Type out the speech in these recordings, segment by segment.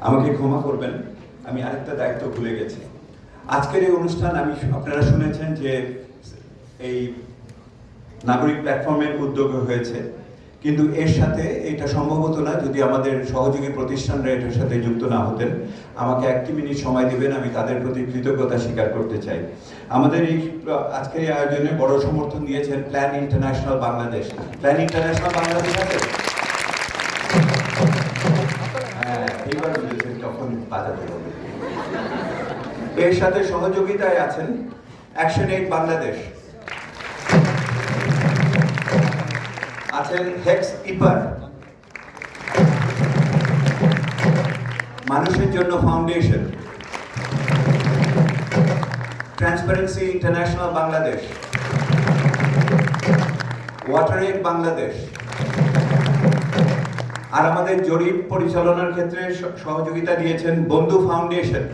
আমাকে ক্ষমা করবেন, আমি আরেকটা দায়িত্ব ভুলে গেছি। আজকের এই অনুষ্ঠান আপনারা শুনেছেন যে এই নাগরিক প্ল্যাটফর্মের উদ্যোগে হয়েছে, কিন্তু এর সাথে এটা সম্ভব হতো না যদি আমাদের সহযোগী প্রতিষ্ঠানরা এটার সাথে যুক্ত না হতেন। আমাকে 1 মিনিট সময় দিবেন, আমি তাদের প্রতি কৃতজ্ঞতা স্বীকার করতে চাই। আমাদের এই আজকের এই আয়োজনে বড় সমর্থন দিয়েছেন plan international Bangladesh. Plan international Bangladesh আছে, হ্যাঁ এইবার বুঝেছেন তখন বাজাতে হবে। এর সাথে সহযোগিতায় আছেন অ্যাকশন এইড বাংলাদেশ, আছেন হেক্স ইপার, মানুষের জন্য Foundation, Transparency International Bangladesh, Water Aid Bangladesh, আর আমাদের জরিপ পরিচালনার ক্ষেত্রে সহযোগিতা দিয়েছেন Bandhu Foundation,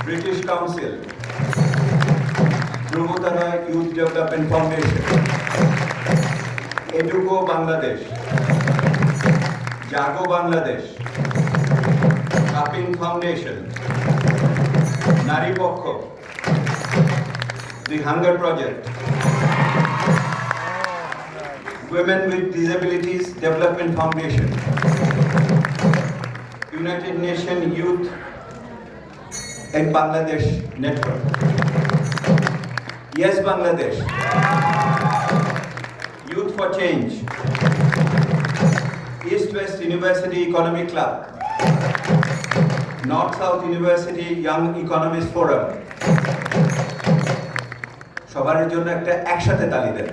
British Council, Dhrubatara Youth Development Foundation, Educo Bangladesh, Jago Bangladesh, কাপিং Foundation, Nari Pokkho, the Hunger Project, Women with Disabilities Development Foundation, United Nations Youth in Bangladesh Network, Yes Bangladesh, Youth for Change, East West University Economic Club, North South University Young Economist Forum। সবার জন্য একটা একসাথে তালি দেন।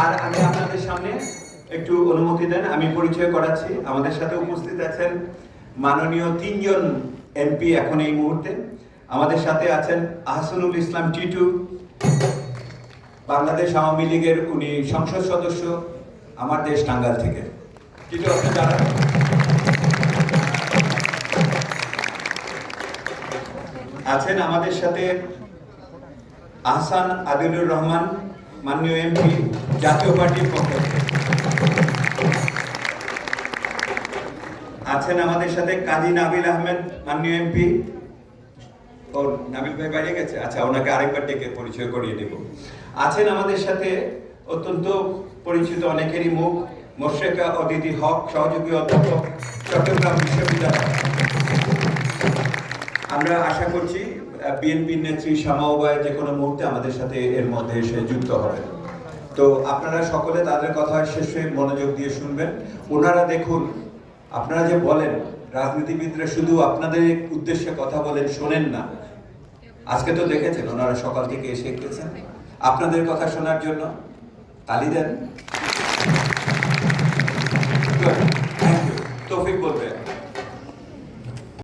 আর আমি আপনাদের সামনে একটু অনুমতি দেন, আমি পরিচয় করাচ্ছি। আমাদের সাথে উপস্থিত আছেন মাননীয় 3 জন এমপি এখন এই মুহূর্তে। আমাদের সাথে আছেন আহসানুল ইসলাম টিটু, বাংলাদেশ আওয়ামী লীগের উনি সংসদ সদস্য, আমার দেশ টাঙ্গাইল থেকে। টিটু আপনি জানান। আছেন আমাদের সাথে আহসান আদিলুর রহমান, মাননীয় এমপি, জাতীয় পার্টির পক্ষ থেকে। আছেন আমাদের সাথে কাজী নাবিল আহমেদ, মাননীয় এমপি। ও নাবিল ভাই বাইরে গেছে, আচ্ছা ওনাকে আরেকবার ডেকে পরিচয় করিয়ে দেব। আছেন আমাদের সাথে অত্যন্ত পরিচিত অনেকেরই মুখ, মোশরেকা অদিতি হক, সহযোগী অধ্যাপক, চট্টগ্রাম বিশ্ববিদ্যালয়। আমরা আশা করছি বিএনপির নেত্রী শামা ওবায়দ যে কোনো মুহূর্তে আমাদের সাথে এর মধ্যে এসে যুক্ত হবে। তো আপনারা সকলে তাদের কথা শেষে মনোযোগ দিয়ে শুনবেন। ওনারা দেখুন, আপনারা যে বলেন রাজনীতিবিদরা শুধু আপনাদের উদ্দেশ্যে কথা বলেন, শোনেন না। আজকে তো দেখেছেন ওনারা সকাল থেকে এসে গেছেন আপনাদের কথা শোনার জন্য। তালি দেন। Thank you. তৌফিক বলবেন।